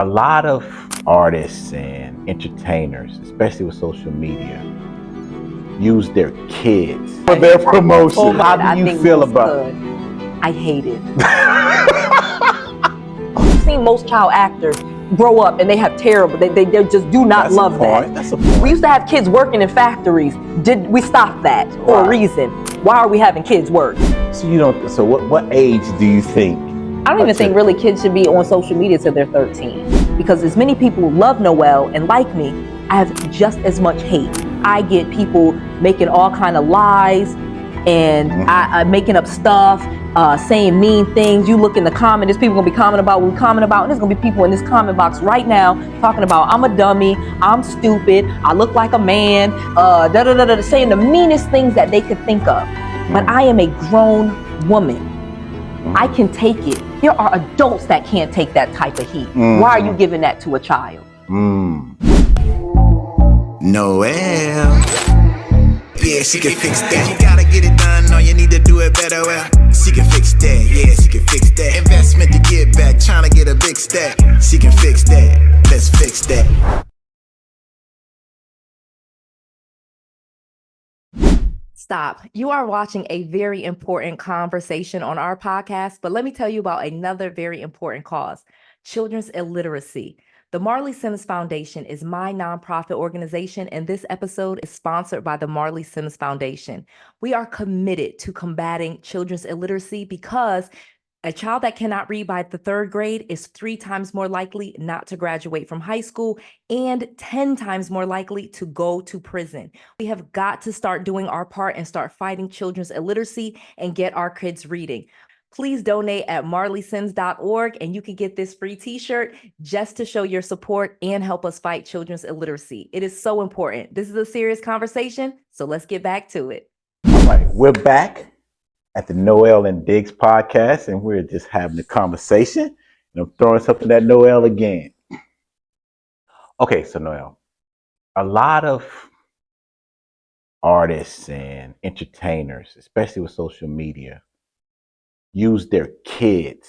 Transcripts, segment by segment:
A lot of artists and entertainers, especially with social media, use their kids for their promotion. How do you feel about it? I hate it. I've seen most child actors grow up and they have terrible, they just do not love that. That's a point. We used to have kids working in factories. Did we stop that for a reason? Why are we having kids work? So you don't, so what age do you think? I don't even think really kids should be on social media till they're 13. Because as many people love Noel and like me, I have just as much hate. I get people making all kind of lies and I'm making up stuff, saying mean things. You look in the comment, there's people gonna be commenting about what we comment about, and there's gonna be people in this comment box right now talking about I'm a dummy, I'm stupid, I look like a man, saying the meanest things that they could think of. But I am a grown woman. I can take it. There are adults that can't take that type of heat. Why are you giving that to a child? Noel. Yeah, she can fix that. You gotta get it done, or you need to do it better. Well, she can fix that. Yeah, she can fix that. Investment to get back, trying to get a big stack. She can fix that. Let's fix that. Stop. You are watching a very important conversation on our podcast, but let me tell you about another very important cause, children's illiteracy. The Marley Sims Foundation is my nonprofit organization, and this episode is sponsored by the Marley Sims Foundation. We are committed to combating children's illiteracy because a child that cannot read by the 3rd grade is 3 times more likely not to graduate from high school and 10 times more likely to go to prison. We have got to start doing our part and start fighting children's illiteracy and get our kids reading. Please donate at marleysims.org and you can get this free t-shirt just to show your support and help us fight children's illiteracy. It is so important. This is a serious conversation, so let's get back to it. All right, we're back at the Noel and Diggs podcast, and we're just having a conversation. And I'm throwing something at Noel again. Okay, so Noel, a lot of artists and entertainers, especially with social media, use their kids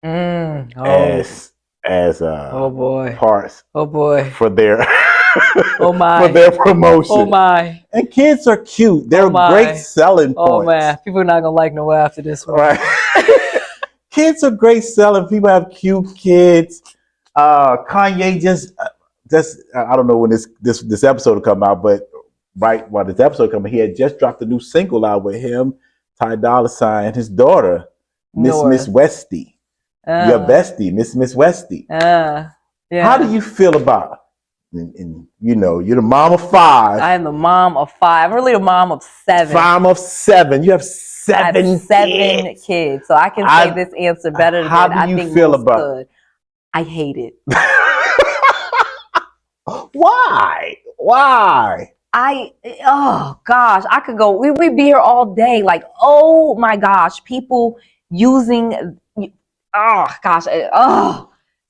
as parts for their for their promotion. Oh my. And kids are cute. They're great selling points. Oh man, people are not gonna like Noel after this one. Right. Kids are great selling. People have cute kids. Kanye just I don't know when this episode will come out, but right while this episode come out, he had just dropped a new single out with him, 𝗙 and his daughter, Miss Westy. Your bestie, Miss Westy. Yeah. How do you feel about it? And you know, you're the mom of 5. I am the mom of 5. I'm really the mom of 7. Mom of 7. You have 7 I have 7 kids. So I can say this answer better than I think you feel about it? I hate it. Why? Oh gosh, I could go, we'd be here all day. Like, oh my gosh, people using, so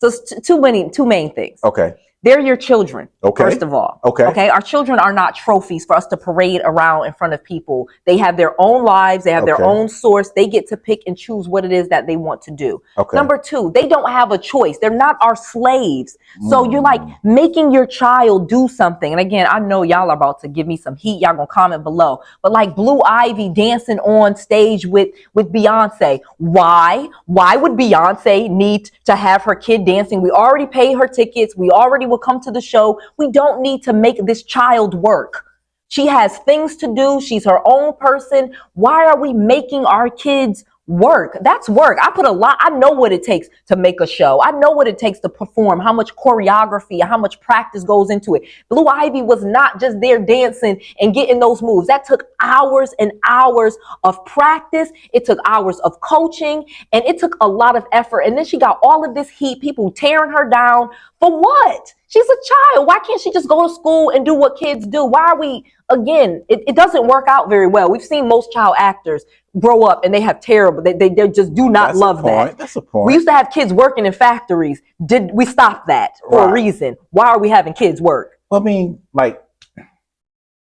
it's two main things. Okay. They're your children, okay. First of all. Okay. Our children are not trophies for us to parade around in front of people. They have their own lives. They have their own source. They get to pick and choose what it is that they want to do. Okay. Number 2, they don't have a choice. They're not our slaves. So you're like making your child do something. And again, I know y'all are about to give me some heat. Y'all gonna comment below. But like Blue Ivy dancing on stage with Beyonce. Why? Why would Beyonce need to have her kid dancing? We already paid her tickets. We already will come to the show. We don't need to make this child work. She has things to do. She's her own person. Why are we making our kids work? That's work. I know what it takes to make a show. I know what it takes to perform, how much choreography, how much practice goes into it. Blue Ivy was not just there dancing and getting those moves. That took hours and hours of practice. It took hours of coaching, and it took a lot of effort. And then she got all of this heat, people tearing her down. For what? She's a child. Why can't she just go to school and do what kids do? Why are we, again, it doesn't work out very well. We've seen most child actors grow up and they have terrible, they just do not love that. That's a point. We used to have kids working in factories. Did we stop that for a reason? Why are we having kids work? Well, I mean, like,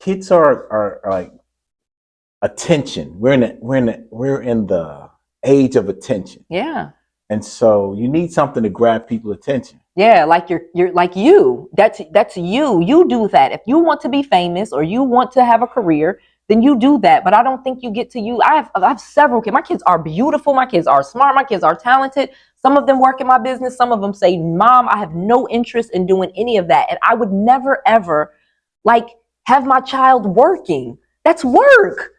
kids are like attention. We're in the age of attention. Yeah. And so you need something to grab people's attention. Yeah, like you're like you. That's you. You do that. If you want to be famous or you want to have a career, then you do that. But I don't think you get to you. I have several kids. My kids are beautiful. My kids are smart. My kids are talented. Some of them work in my business. Some of them say, Mom, I have no interest in doing any of that. And I would never, ever like have my child working. That's work.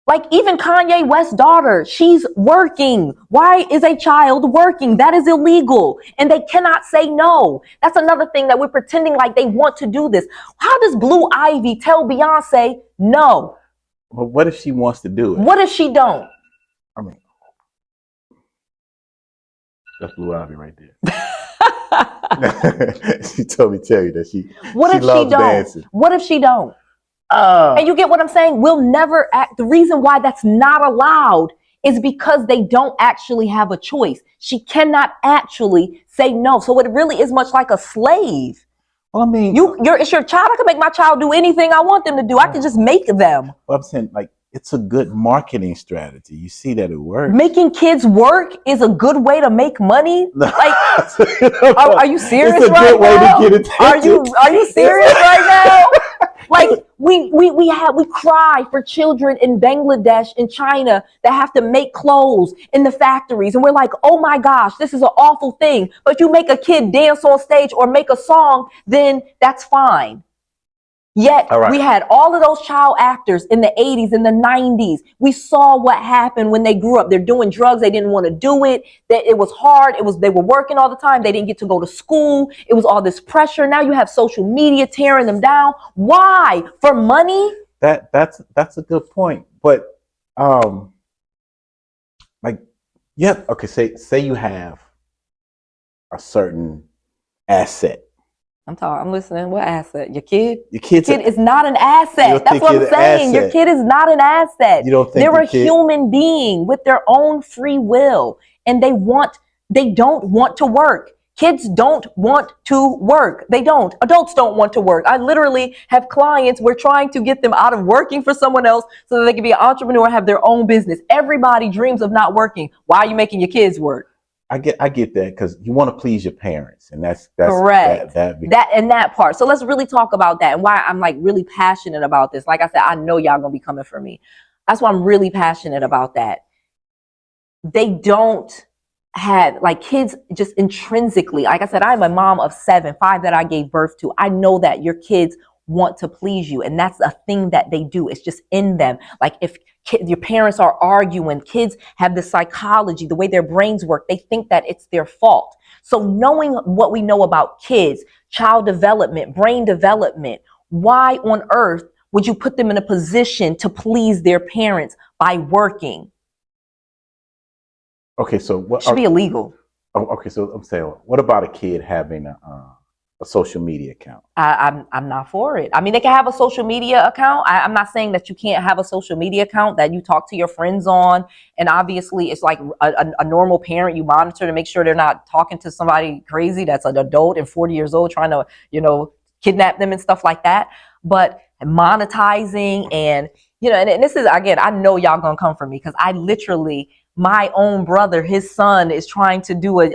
Like even Kanye West's daughter, she's working. Why is a child working? That is illegal. And they cannot say no. That's another thing that we're pretending like they want to do this. How does Blue Ivy tell Beyonce no? But what if she wants to do it? What if she don't? I mean, that's Blue Ivy right there. She told me to tell you that she loves dancing. What if she don't? And you get what I'm saying? We'll never act. The reason why that's not allowed is because they don't actually have a choice. She cannot actually say no. So it really is much like a slave. Well, I mean, it's your child. I can make my child do anything I want them to do. I can just make them. Well, I'm saying, like, it's a good marketing strategy. You see that it works. Making kids work is a good way to make money. Like, are you serious right now? It's a good way to get attention. Are you serious right now? Like we cry for children in Bangladesh and China that have to make clothes in the factories. And we're like, oh my gosh, this is an awful thing. But you make a kid dance on stage or make a song, then that's fine. Yet we had all of those child actors in the 80s and the 90s. We saw what happened when they grew up. They're doing drugs. They didn't want to do it. It was hard. They were working all the time. They didn't get to go to school. It was all this pressure. Now you have social media tearing them down. Why? For money? That's a good point. But say you have a certain asset. I'm listening. What asset? Your kid? Your kid is not an asset. That's what I'm saying. Your kid is not an asset. You don't think they're a human being with their own free will, and they don't want to work. Kids don't want to work. They don't. Adults don't want to work. I literally have clients. We're trying to get them out of working for someone else so that they can be an entrepreneur and have their own business. Everybody dreams of not working. Why are you making your kids work? I get that because you want to please your parents, and that's correct. That part. So let's really talk about that and why I'm like really passionate about this. Like I said, I know y'all gonna be coming for me. That's why I'm really passionate about that. They don't have like kids just intrinsically. Like I said, I'm a mom of 7, 5 that I gave birth to. I know that your kids want to please you, and that's a thing that they do. It's just in them. Like if your parents are arguing, kids have the psychology, the way their brains work, they think that it's their fault. So knowing what we know about kids, child development, brain development, why on earth would you put them in a position to please their parents by working? Okay, so what should be illegal? Okay, so I'm saying, what about a kid having a social media account? I'm not for it. I mean, they can have a social media account. I'm not saying that you can't have a social media account that you talk to your friends on. And obviously it's like a normal parent. You monitor to make sure they're not talking to somebody crazy that's an adult and 40 years old trying to, kidnap them and stuff like that. But monetizing and, and this is, again, I know y'all gonna come for me because I literally, my own brother, his son is trying to do a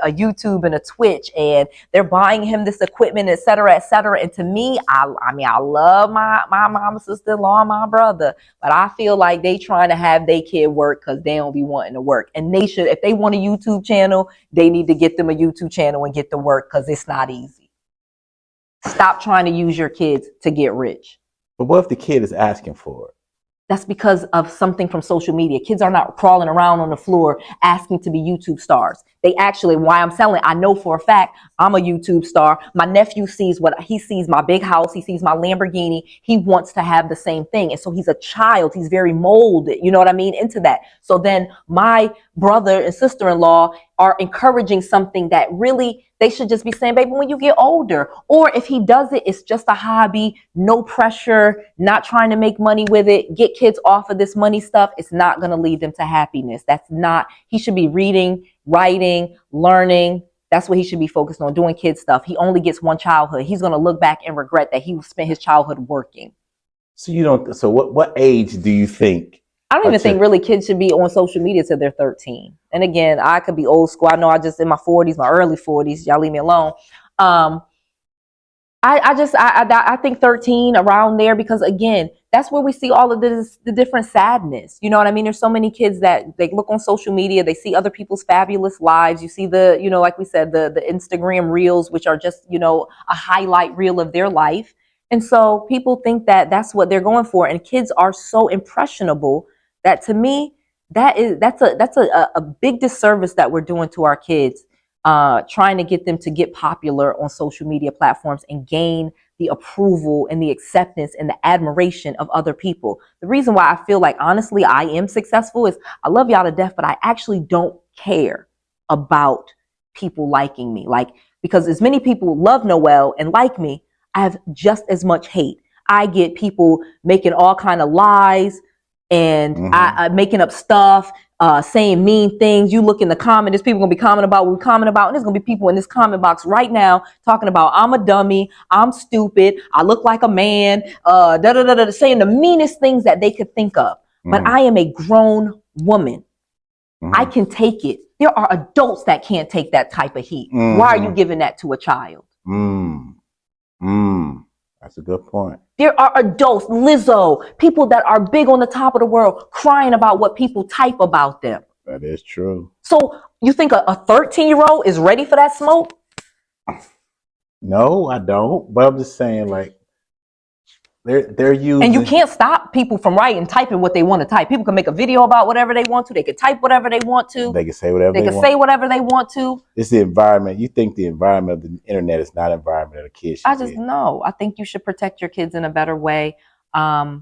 YouTube and a Twitch, and they're buying him this equipment, et cetera, et cetera. And to me, I love my mama, sister-in-law, and my brother, but I feel like they trying to have their kid work because they don't be wanting to work. And they should, if they want a YouTube channel, they need to get them a YouTube channel and get to work because it's not easy. Stop trying to use your kids to get rich. But what if the kid is asking for it? That's because of something from social media. Kids are not crawling around on the floor asking to be YouTube stars. They actually, why I'm selling, I know for a fact I'm a YouTube star. My nephew sees he sees my big house. He sees my Lamborghini. He wants to have the same thing. And so he's a child. He's very molded, you know what I mean, into that. So then my brother and sister-in-law are encouraging something that really they should just be saying, baby, when you get older, or if he does it, it's just a hobby, no pressure, not trying to make money with it, get kids off of this money stuff. It's not going to lead them to happiness. He should be reading, writing, learning. That's what he should be focused on, doing kid stuff. He only gets one childhood. He's going to look back and regret that he spent his childhood working. So what age do you think I don't even think really kids should be on social media till they're 13. And again, I could be old school. I know I just in my 40s, my early 40s. Y'all leave me alone. I think 13 around there, because again, that's where we see all of this, the different sadness. You know what I mean? There's so many kids that they look on social media, they see other people's fabulous lives. You see the, you know, like we said, the Instagram reels, which are just, you know, a highlight reel of their life. And so people think that that's what they're going for. And kids are so impressionable that, to me, that's a big disservice that we're doing to our kids, trying to get them to get popular on social media platforms and gain the approval and the acceptance and the admiration of other people. The reason why I feel like, honestly, I am successful is I love y'all to death, but I actually don't care about people liking me. Like, because as many people love Noel and like me, I have just as much hate. I get people making all kind of lies and I making up stuff, saying mean things. You look in the comment, there's people gonna be commenting about what we comment about, and there's gonna be people in this comment box right now talking about I'm a dummy, I'm stupid, I look like a man, saying the meanest things that they could think of. But I am a grown woman. I can take it. There are adults that can't take that type of heat. Why are you giving that to a child? That's a good point. There are adults, Lizzo, people that are big on the top of the world, crying about what people type about them. That is true. So you think a 13-year-old is ready for that smoke? No, I don't. But I'm just saying, like, they're using... And you can't stop people from typing what they want to type. People can make a video about whatever they want to. They can type whatever they want to. They can say whatever they want. They can say whatever they want to. It's the environment. You think the environment of the internet is not an environment that a kid should be in. No. I think you should protect your kids in a better way. I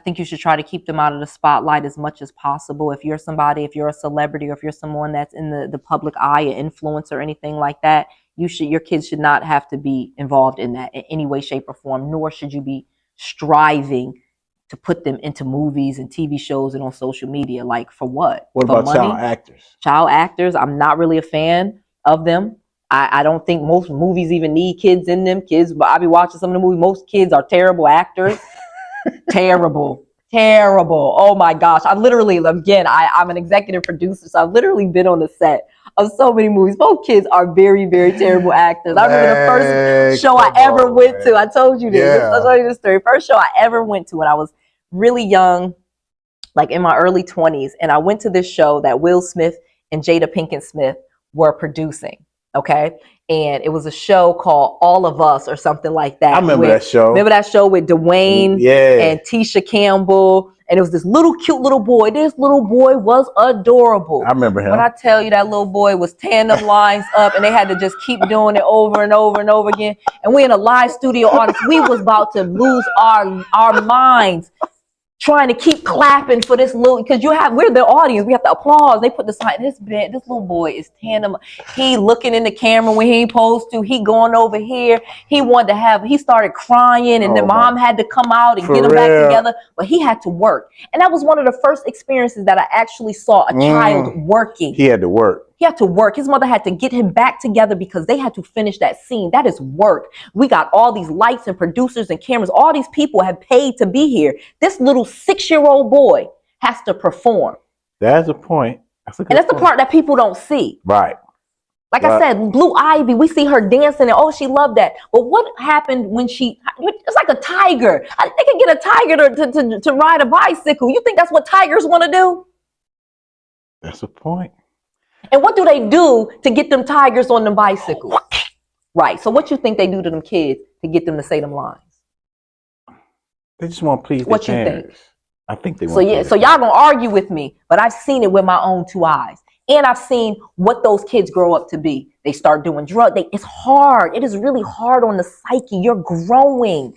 think you should try to keep them out of the spotlight as much as possible. If you're somebody, if you're a celebrity, or if you're someone that's in the public eye, an influencer or anything like that, your kids should not have to be involved in that in any way, shape, or form, nor should you be striving to put them into movies and TV shows and on social media. Like, for what? What for about money? child actors? Child actors, I'm not really a fan of them. I don't think most movies even need kids in them. But I be watching some of the movies. Most kids are terrible actors. Terrible. Oh my gosh. I literally, again, I'm an executive producer, so I've literally been on the set of so many movies. Both kids are very, very terrible actors. I remember the first show I ever went to. I told you this. Yeah. I'll tell you this story. First show I ever went to when I was really young, like in my early 20s. And I went to this show that Will Smith and Jada Pinkett Smith were producing. Okay. And it was a show called All of Us or something like that. I remember that show. Remember that show with Dwayne and Tisha Campbell? And it was this cute little boy. This little boy was adorable. I remember him. When I tell you, that little boy was tearing them lines up, and they had to just keep doing it over and over and over again. And we in a live studio audience. We was about to lose our minds, trying to keep clapping for this little, because we're the audience, we have to applause. They put the sign, this little boy is tandem. He looking in the camera when he ain't supposed to. He going over here. He started crying, and the mom had to come out and get him back together. But he had to work. And that was one of the first experiences that I actually saw a child working. He had to work. He had to work. His mother had to get him back together because they had to finish that scene. That is work. We got all these lights and producers and cameras. All these people have paid to be here. This little 6-year-old boy has to perform. That's a point. And that's the part that people don't see. Right. Like I said, Blue Ivy, we see her dancing and she loved that. But what happened when it's like a tiger. They can get a tiger to ride a bicycle. You think that's what tigers want to do? That's a point. And what do they do to get them tigers on them bicycles? Right. So what you think they do to them kids to get them to say them lines? They just want to please what their you parents. think? I think they want So y'all gonna argue with me, but I've seen it with my own 2 eyes. And I've seen what those kids grow up to be. They start doing drugs. It's hard. It is really hard on the psyche. You're growing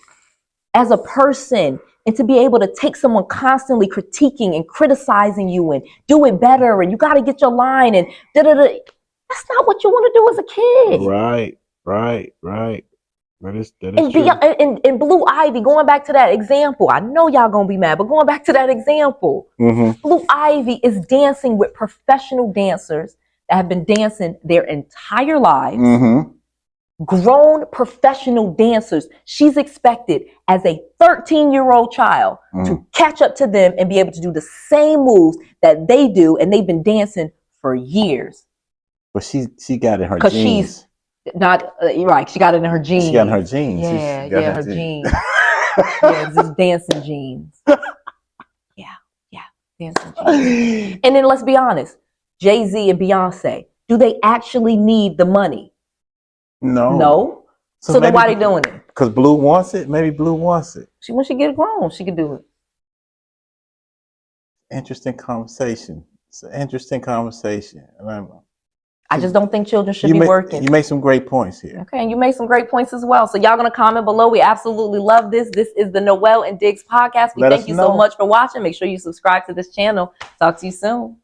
as a person. And to be able to take someone constantly critiquing and criticizing you and do it better, and you got to get your line and that's not what you want to do as a kid. Right. That is and, true. And Blue Ivy, going back to that example, I know y'all gonna be mad, but going back to that example, Blue Ivy is dancing with professional dancers that have been dancing their entire lives. grown professional dancers. She's expected as a 13-year-old child to catch up to them and be able to do the same moves that they do, and they've been dancing for years. But she got it in her Because genes. she's not you're right. She got it in her genes. She got in her genes. Yeah, her genes. Yeah, it's just dancing genes. Yeah, dancing genes. And then let's be honest, Jay-Z and Beyonce, do they actually need the money? No. So then why are they doing it? Because Blue wants it? Maybe Blue wants it. When she get grown, she can do it. Interesting conversation. It's an interesting conversation. I just don't think children should be working. You made some great points here. Okay, and you made some great points as well. So y'all gonna comment below. We absolutely love this. This is the Noel and Diggs podcast. We thank you so much for watching. Make sure you subscribe to this channel. Talk to you soon.